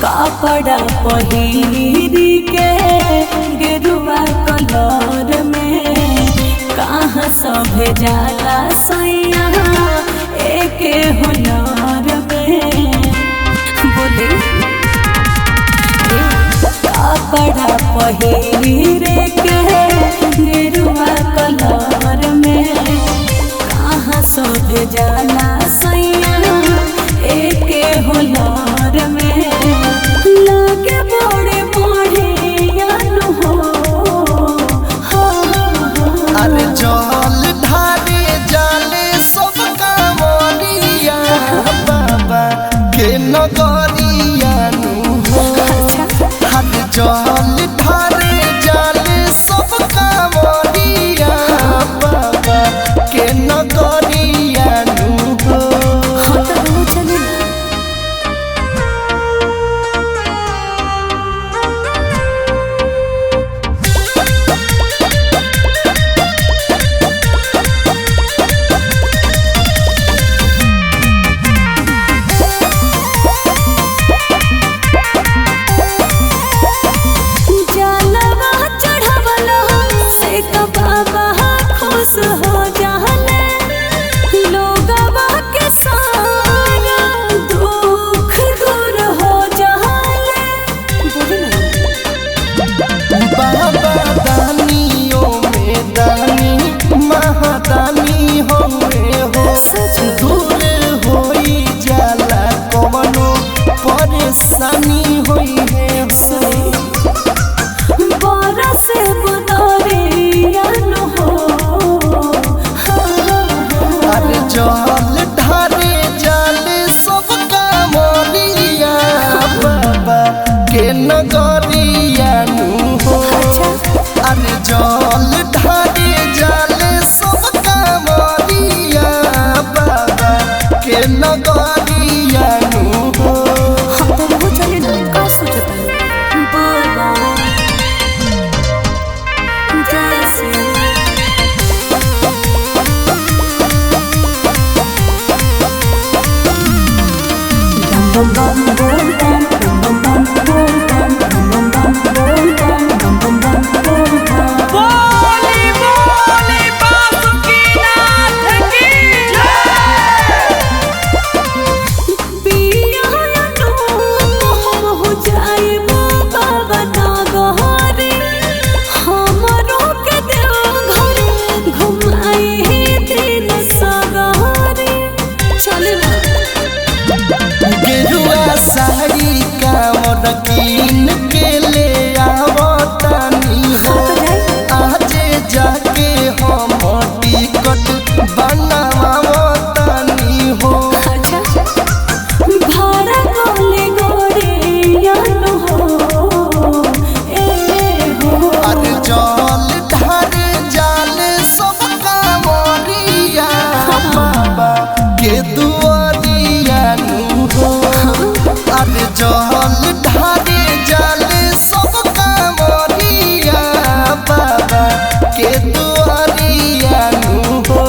कपड़ा पहिरी के गेरुआ कलर में कहाँ सभे जाला सैया एक हुनर में बोले कपड़ा पहिरे के गेरुआ कलर में कहाँ सभे जाला सैया एक हुनर में लागे बड़े बढ़िया हो। अरे जल ढारे जाले सब कामरिया बाबा के नगरिया नु हो। अरे जल ढारे जाले सब कामरिया बाबा के नगरिया नु हो। परेशानी होई है बरस बदरिया न हो। अरे जल ढारे जाले सब कामरिया बाबा के नगरिया नु हो। अरे जल ढारे जाले सब कामरिया बाबा के नगरिया नु हो। साड़ी कांवर कीन के ले आवतानी हो। आजे जाके हम टिकट बनावतानी हो। भाड़ा गोले गोरिया न हो। अरे जल ढारे जाले सब कांवरिया बाबा के दुआरिया नु हो। अरे जल ढारे जाले सब कामरिया बाबा के दुआरिया नु हो।